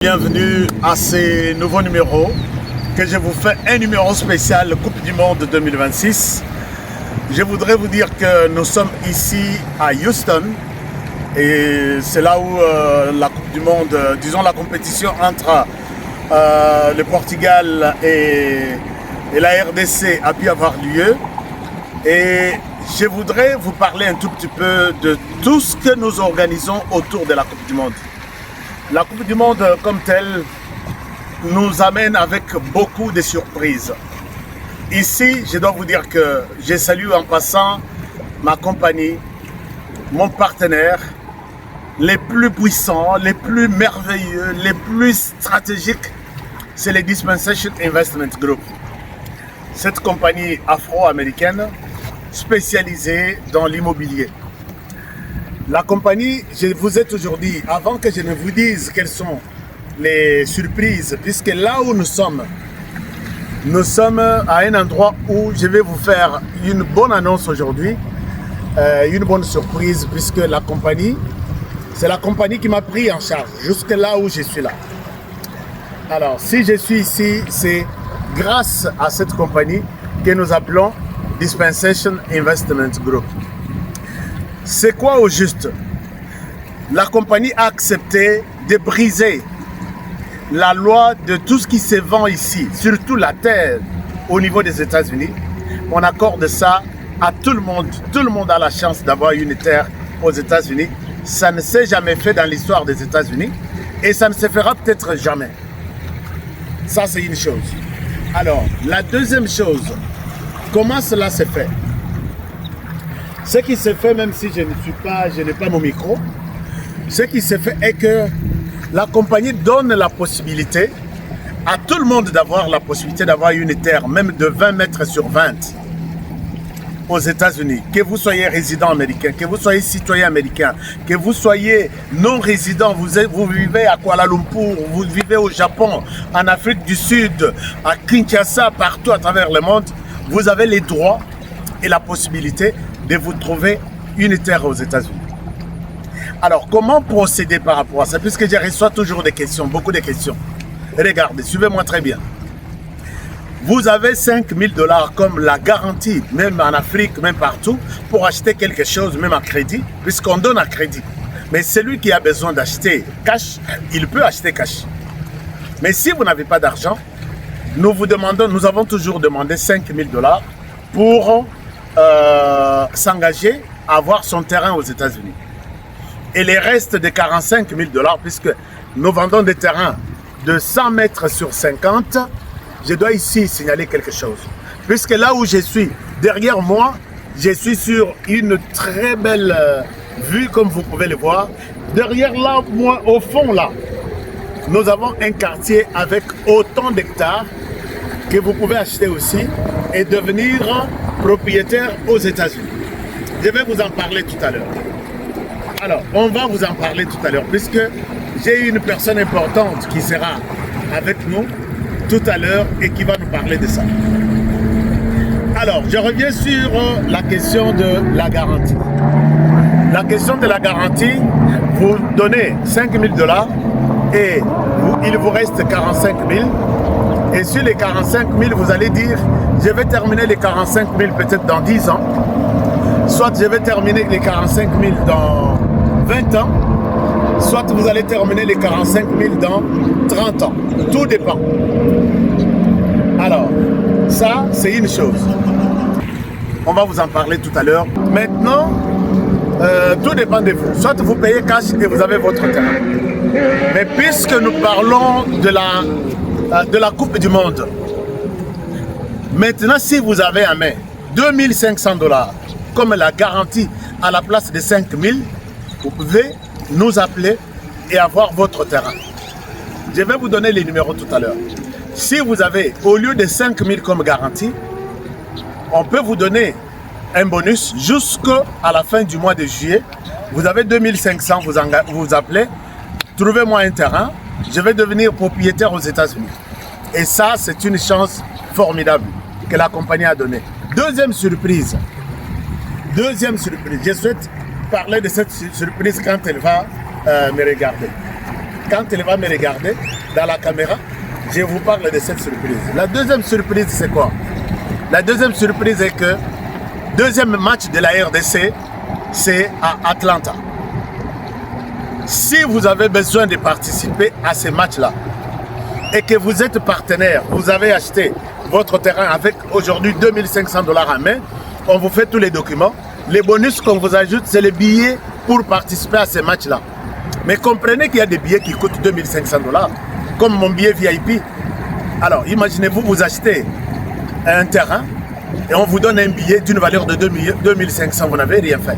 Bienvenue à ce nouveau numéro que je vous fais un numéro spécial Coupe du Monde 2026. Je voudrais vous dire que nous sommes ici à Houston et c'est là où la Coupe du Monde, disons la compétition entre le Portugal et la RDC a pu avoir lieu. Et je voudrais vous parler un tout petit peu de tout ce que nous organisons autour de la Coupe du Monde. La Coupe du Monde comme telle nous amène avec beaucoup de surprises. Ici, je dois vous dire que je salue en passant ma compagnie, mon partenaire, les plus puissants, les plus merveilleux, les plus stratégiques, c'est les Dispensation Investment Group. Cette compagnie afro-américaine spécialisée dans l'immobilier. La compagnie, je vous ai aujourd'hui, avant que je ne vous dise quelles sont les surprises, puisque là où nous sommes à un endroit où je vais vous faire une bonne annonce aujourd'hui, une bonne surprise, puisque la compagnie, c'est la compagnie qui m'a pris en charge, jusque là où je suis là. Alors, si je suis ici, c'est grâce à cette compagnie que nous appelons Dispensation Investment Group. C'est quoi au juste? La compagnie a accepté de briser la loi de tout ce qui se vend ici, surtout la terre au niveau des États-Unis. On accorde ça à tout le monde. Tout le monde a la chance d'avoir une terre aux États-Unis. Ça ne s'est jamais fait dans l'histoire des États-Unis et ça ne se fera peut-être jamais. Ça, c'est une chose. Alors, la deuxième chose, comment cela se fait? Ce qui se fait, même si je n'ai pas mon micro, ce qui se fait est que la compagnie donne la possibilité à tout le monde d'avoir la possibilité d'avoir une terre, même de 20 mètres sur 20 aux États-Unis. Que vous soyez résident américain, que vous soyez citoyen américain, que vous soyez non résident, vous vivez à Kuala Lumpur, vous vivez au Japon, en Afrique du Sud, à Kinshasa, partout à travers le monde, vous avez les droits et la possibilité de vous trouver une terre aux États-Unis. Alors, comment procéder par rapport à ça? Puisque je reçois toujours des questions, beaucoup de questions. Regardez, suivez-moi très bien. Vous avez 5 000 $ comme la garantie, même en Afrique, même partout, pour acheter quelque chose, même à crédit, puisqu'on donne à crédit. Mais celui qui a besoin d'acheter cash, il peut acheter cash. Mais si vous n'avez pas d'argent, nous avons toujours demandé 5 000 $ pour s'engager à avoir son terrain aux États-Unis. Et les restes de 45 000 $, puisque nous vendons des terrains de 100 mètres sur 50, je dois ici signaler quelque chose. Puisque là où je suis, derrière moi, je suis sur une très belle vue, comme vous pouvez le voir. Derrière là, moi, au fond là, nous avons un quartier avec autant d'hectares que vous pouvez acheter aussi et devenir propriétaire aux États-Unis. Je vais vous en parler tout à l'heure. Alors, on va vous en parler tout à l'heure, puisque j'ai une personne importante qui sera avec nous tout à l'heure et qui va nous parler de ça. Alors, je reviens sur la question de la garantie. La question de la garantie, vous donnez 5 000 $ et il vous reste 45 000. Et sur les 45 000, vous allez dire, je vais terminer les 45 000 peut-être dans 10 ans. Soit je vais terminer les 45 000 dans 20 ans. Soit vous allez terminer les 45 000 dans 30 ans. Tout dépend. Alors, ça, c'est une chose. On va vous en parler tout à l'heure. Maintenant, tout dépend de vous. Soit vous payez cash et vous avez votre terrain. Mais puisque nous parlons de la Coupe du Monde, maintenant, si vous avez en main 2 500 $ comme la garantie à la place de 5 000, vous pouvez nous appeler et avoir votre terrain. Je vais vous donner les numéros tout à l'heure. Si vous avez, au lieu de 5 000 comme garantie, on peut vous donner un bonus jusqu'à la fin du mois de juillet. Vous avez 2 500, vous appelez, trouvez-moi un terrain, je vais devenir propriétaire aux États-Unis. Et ça, c'est une chance formidable que la compagnie a donnée. Deuxième surprise, je souhaite parler de cette surprise quand elle va me regarder. quand elle va me regarder dans la caméra, je vous parle de cette surprise. La deuxième surprise, c'est quoi? La deuxième surprise est que deuxième match de la RDC, c'est à Atlanta. Si vous avez besoin de participer à ces matchs-là et que vous êtes partenaire, vous avez acheté votre terrain avec aujourd'hui 2500 $ en main, on vous fait tous les documents. Les bonus qu'on vous ajoute, c'est les billets pour participer à ces matchs-là. Mais comprenez qu'il y a des billets qui coûtent 2500 $, comme mon billet VIP. Alors, imaginez-vous, vous achetez un terrain et on vous donne un billet d'une valeur de 2500, vous n'avez rien fait.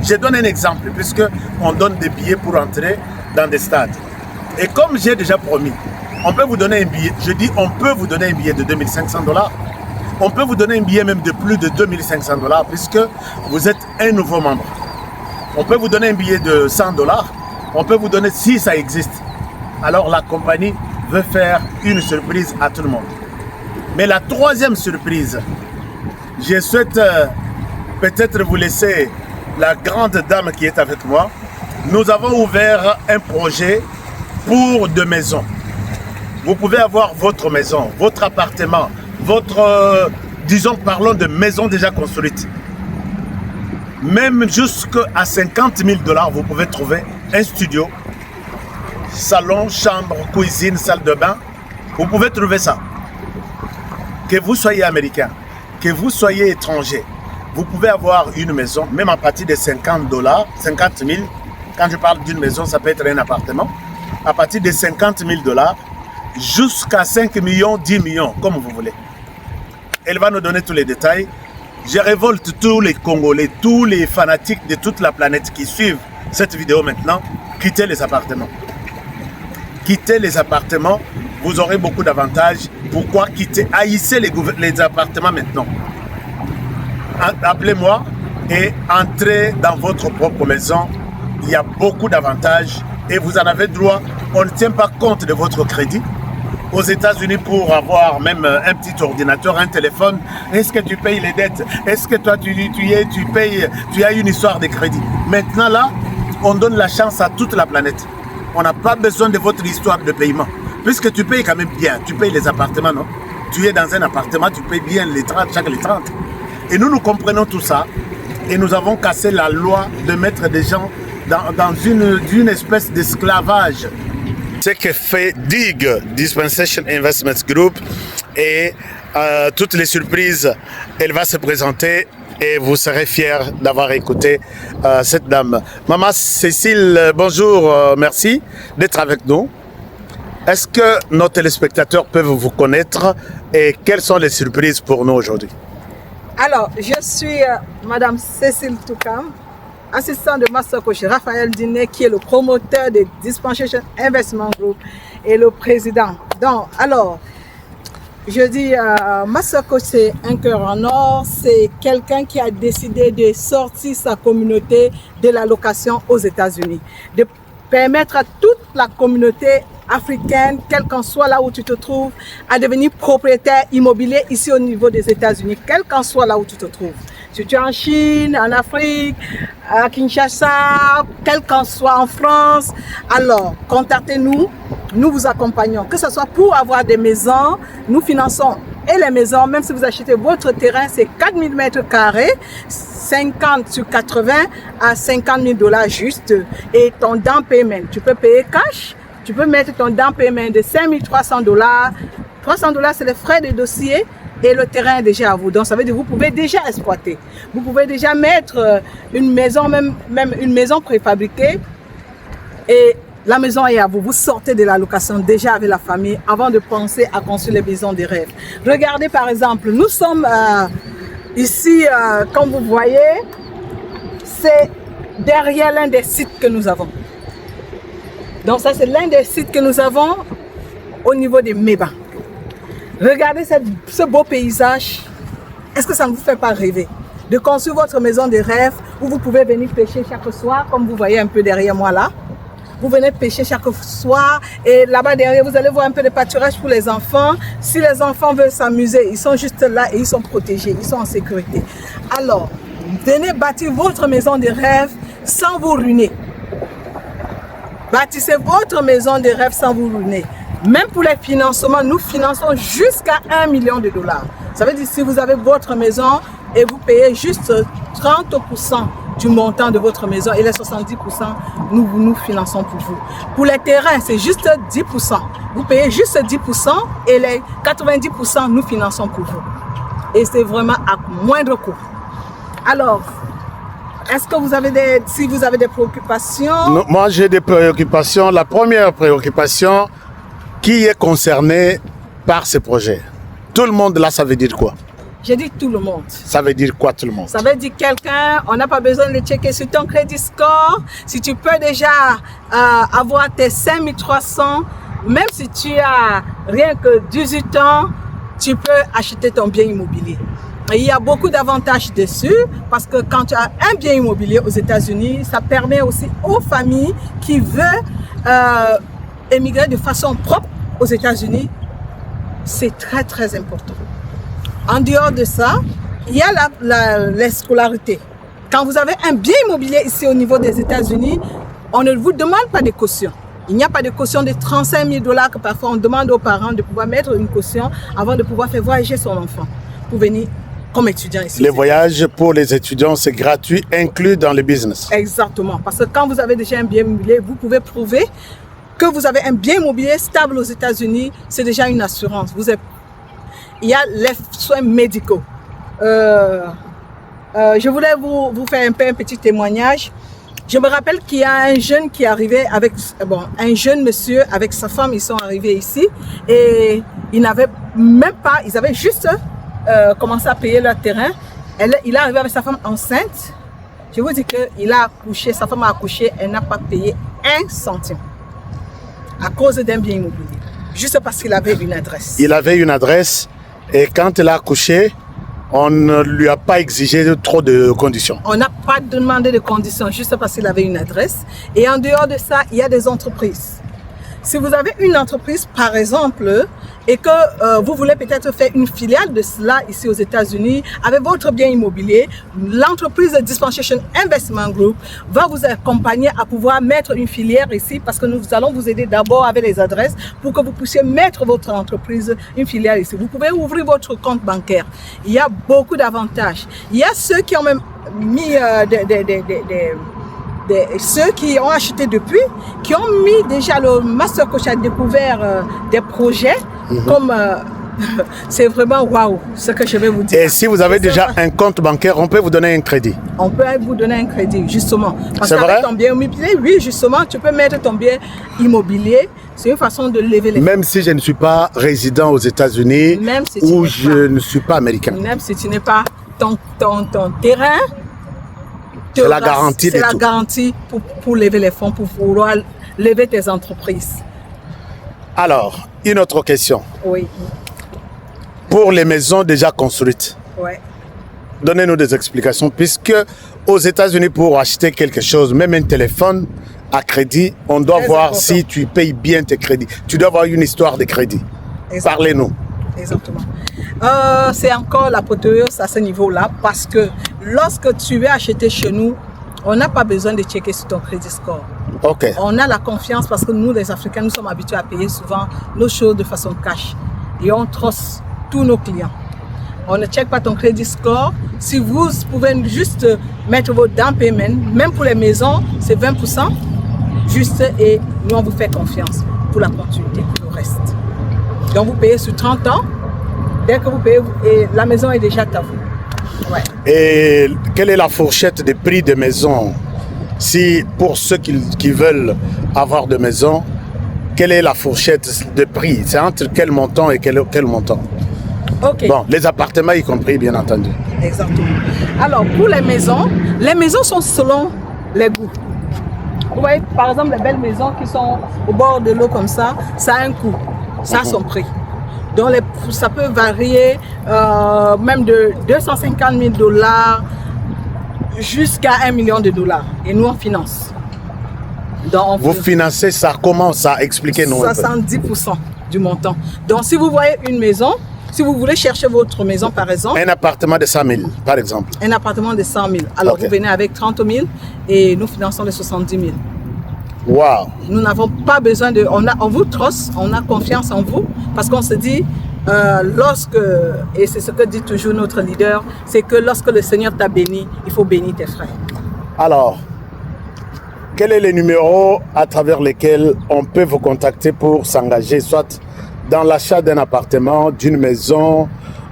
Je donne un exemple, puisque on donne des billets pour entrer dans des stades. Et comme j'ai déjà promis, on peut vous donner un billet, je dis on peut vous donner un billet de 2500 $. On peut vous donner un billet même de plus de 2500 $, puisque vous êtes un nouveau membre. On peut vous donner un billet de 100 $, on peut vous donner si ça existe. Alors la compagnie veut faire une surprise à tout le monde. Mais la troisième surprise, je souhaite peut-être vous laisser la grande dame qui est avec moi. Nous avons ouvert un projet pour deux maisons. Vous pouvez avoir votre maison, votre appartement, votre, disons, parlons de maison déjà construite. Même jusqu'à 50 000 $, vous pouvez trouver un studio, salon, chambre, cuisine, salle de bain. Vous pouvez trouver ça. Que vous soyez américain, que vous soyez étranger, vous pouvez avoir une maison, même à partir de 50 $, 50 000. Quand je parle d'une maison, ça peut être un appartement. À partir de 50 000 $, jusqu'à 5 millions, 10 millions, comme vous voulez. Elle va nous donner tous les détails. Je révolte tous les Congolais, tous les fanatiques de toute la planète qui suivent cette vidéo maintenant. Quittez les appartements. Quittez les appartements, vous aurez beaucoup d'avantages. Pourquoi quitter? Haïssez les appartements maintenant. Appelez-moi et entrez dans votre propre maison. Il y a beaucoup d'avantages et vous en avez droit. On ne tient pas compte de votre crédit. Aux États-Unis, pour avoir même un petit ordinateur, un téléphone, est-ce que tu payes les dettes? Est-ce que toi tu payes, tu as une histoire de crédit? Maintenant là, on donne la chance à toute la planète. On n'a pas besoin de votre histoire de paiement. Puisque tu payes quand même bien, tu payes les appartements, non? Tu es dans un appartement, tu payes bien les 30, chaque les 30. Et nous comprenons tout ça. Et nous avons cassé la loi de mettre des gens dans une espèce d'esclavage. Ce que fait DIG, Dispensation Investments Group, et toutes les surprises, elle va se présenter et vous serez fiers d'avoir écouté cette dame. Maman Cécile, bonjour, merci d'être avec nous. Est-ce que nos téléspectateurs peuvent vous connaître et quelles sont les surprises pour nous aujourd'hui? Alors, je suis Madame Cécile Toukam, assistante de Master Coach Raphaël Diné, qui est le promoteur de Dispensation Investment Group et le président. Donc, alors, je dis, Master Coach, c'est un cœur en or, c'est quelqu'un qui a décidé de sortir sa communauté de la location aux États-Unis, de permettre à toute la communauté africaine, quel qu'en soit là où tu te trouves, à devenir propriétaire immobilier ici au niveau des États-Unis, quel qu'en soit là où tu te trouves. Si tu es en Chine, en Afrique, à Kinshasa, quel qu'en soit en France, alors contactez-nous, nous vous accompagnons. Que ce soit pour avoir des maisons, nous finançons et les maisons, même si vous achetez votre terrain, c'est 4000 m², 50 sur 80 à 50 000 $ juste, et ton down payment, tu peux payer cash. Tu peux mettre ton down payment de 5300 $. 300 $, c'est les frais de dossier et le terrain est déjà à vous. Donc, ça veut dire que vous pouvez déjà exploiter. Vous pouvez déjà mettre une maison, même une maison préfabriquée. Et la maison est à vous. Vous sortez de la location déjà avec la famille avant de penser à construire les maisons des rêves. Regardez par exemple, nous sommes ici, comme vous voyez, c'est derrière l'un des sites que nous avons. Donc ça, c'est l'un des sites que nous avons au niveau des Méba. Regardez ce beau paysage. Est-ce que ça ne vous fait pas rêver de construire votre maison de rêve où vous pouvez venir pêcher chaque soir, comme vous voyez un peu derrière moi là. Vous venez pêcher chaque soir et là-bas derrière, vous allez voir un peu de pâturage pour les enfants. Si les enfants veulent s'amuser, ils sont juste là et ils sont protégés, ils sont en sécurité. Alors, venez bâtir votre maison de rêve sans vous ruiner. Bâtissez votre maison de rêve sans vous ruiner. Même pour les financements, nous finançons jusqu'à 1 million de dollars. Ça veut dire si vous avez votre maison et vous payez juste 30% du montant de votre maison et les 70%, nous finançons pour vous. Pour les terrains, c'est juste 10%. Vous payez juste 10% et les 90%, nous finançons pour vous. Et c'est vraiment à moindre coût. Alors, est-ce que vous avez si vous avez des préoccupations? Non, moi, j'ai des préoccupations. La première préoccupation, qui est concerné par ce projet? Tout le monde, là, ça veut dire quoi? J'ai dit tout le monde. Ça veut dire quoi, tout le monde? Ça veut dire quelqu'un, on n'a pas besoin de checker sur ton crédit score. Si tu peux déjà avoir tes 5300, même si tu as rien que 18 ans, tu peux acheter ton bien immobilier. Et il y a beaucoup d'avantages dessus parce que quand tu as un bien immobilier aux États-Unis, ça permet aussi aux familles qui veulent émigrer de façon propre aux États-Unis. C'est très, très important. En dehors de ça, il y a les scolarités. Quand vous avez un bien immobilier ici au niveau des États-Unis, on ne vous demande pas de caution. Il n'y a pas de caution de 35 000 $ que parfois on demande aux parents de pouvoir mettre une caution avant de pouvoir faire voyager son enfant pour venir comme étudiant ici. Les voyages pour les étudiants, c'est gratuit, inclus dans le business. Exactement. Parce que quand vous avez déjà un bien immobilier, vous pouvez prouver que vous avez un bien immobilier stable aux États-Unis. C'est déjà une assurance. Il y a les soins médicaux. Je voulais vous faire un petit témoignage. Je me rappelle qu'il y a un jeune qui est arrivé avec, un jeune monsieur avec sa femme, ils sont arrivés ici et ils n'avaient même pas, ils avaient juste commencé à payer leur terrain. Il est arrivé avec sa femme enceinte. Je vous dis qu'il a accouché, sa femme a accouché, elle n'a pas payé 1 centime à cause d'un bien immobilier. Juste parce qu'il avait une adresse. Il avait une adresse et quand il a accouché, on ne lui a pas exigé trop de conditions. On n'a pas demandé de conditions juste parce qu'il avait une adresse. Et en dehors de ça, il y a des entreprises. Si vous avez une entreprise, par exemple, et que vous voulez peut-être faire une filiale de cela ici aux États-Unis, avec votre bien immobilier, l'entreprise Dispensation Investment Group va vous accompagner à pouvoir mettre une filière ici parce que nous allons vous aider d'abord avec les adresses pour que vous puissiez mettre votre entreprise, une filiale ici. Vous pouvez ouvrir votre compte bancaire. Il y a beaucoup d'avantages. Il y a ceux qui ont même mis ceux qui ont acheté depuis, qui ont mis déjà le Master Coach a découvert des projets comme c'est vraiment waouh ce que je vais vous dire. Et si vous avez déjà un compte bancaire, on peut vous donner un crédit. On peut vous donner un crédit justement. Parce qu'avec ton bien immobilier, oui justement, tu peux mettre ton bien immobilier. C'est une façon de lever les fonds. Même si je ne suis pas résident aux États-Unis ou je ne suis pas américain. Même si tu n'es pas ton terrain. C'est la garantie. C'est la garantie pour lever les fonds, pour pouvoir lever tes entreprises. Alors, une autre question. Oui. Pour les maisons déjà construites, donnez-nous des explications, puisque aux États-Unis, pour acheter quelque chose, même un téléphone à crédit, on doit voir si tu payes bien tes crédits. Tu dois avoir une histoire de crédit. Parlez-nous. Exactement. C'est encore l'apothéose à ce niveau-là parce que lorsque tu veux acheter chez nous, on n'a pas besoin de checker sur ton crédit score. Okay. On a la confiance parce que nous, les Africains, nous sommes habitués à payer souvent nos choses de façon cash. Et on trust tous nos clients. On ne check pas ton crédit score. Si vous pouvez juste mettre vos down payment, même pour les maisons, c'est 20%. Juste et nous, on vous fait confiance pour la continuité, pour le reste. Donc vous payez sur 30 ans. Dès que vous payez, et la maison est déjà à vous. Ouais. Et quelle est la fourchette des prix des maisons? Si pour ceux qui veulent avoir de maisons, quelle est la fourchette de prix? C'est entre quel montant et quel montant? Okay. Bon, les appartements y compris, bien entendu. Exactement. Alors, pour les maisons sont selon les goûts. Vous voyez, par exemple, les belles maisons qui sont au bord de l'eau comme ça a un coût, ça a son prix. Donc, ça peut varier même de 250 000 $ jusqu'à 1 million de $. Et nous, on finance. Donc, vous financez ça comment ça? Expliquez-nous. 70% du montant. Donc, si vous voyez une maison, si vous voulez chercher votre maison, par exemple. Un appartement de 100 000, par exemple. Un appartement de 100 000. Alors, vous venez avec 30 000 et nous finançons les 70 000. Wow. Nous n'avons pas besoin de... On vous trust, on a confiance en vous, parce qu'on se dit, et c'est ce que dit toujours notre leader, c'est que lorsque le Seigneur t'a béni, il faut bénir tes frères. Alors, quel est le numéro à travers lesquels on peut vous contacter pour s'engager, soit dans l'achat d'un appartement, d'une maison,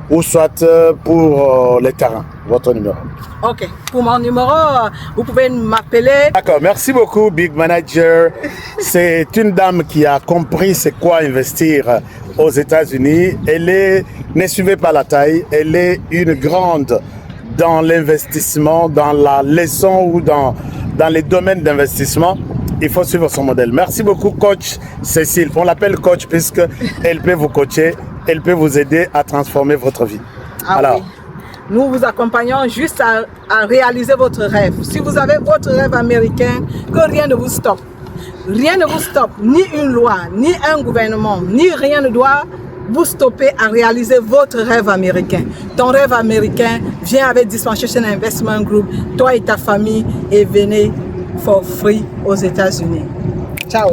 ou soit pour les terrains? Votre numéro. Ok, pour mon numéro, vous pouvez m'appeler. D'accord, merci beaucoup Big Manager. C'est une dame qui a compris c'est quoi investir aux États-Unis. Ne suivez pas la taille, elle est une grande dans l'investissement, dans la leçon ou dans les domaines d'investissement. Il faut suivre son modèle. Merci beaucoup Coach Cécile. On l'appelle Coach puisqu'elle peut vous coacher, elle peut vous aider à transformer votre vie. Alors, oui. Nous vous accompagnons juste à réaliser votre rêve. Si vous avez votre rêve américain, que rien ne vous stoppe. Rien ne vous stoppe, ni une loi, ni un gouvernement, ni rien ne doit vous stopper à réaliser votre rêve américain. Ton rêve américain, viens avec Dispensation Investment Group, toi et ta famille, et venez for free aux États-Unis. Ciao.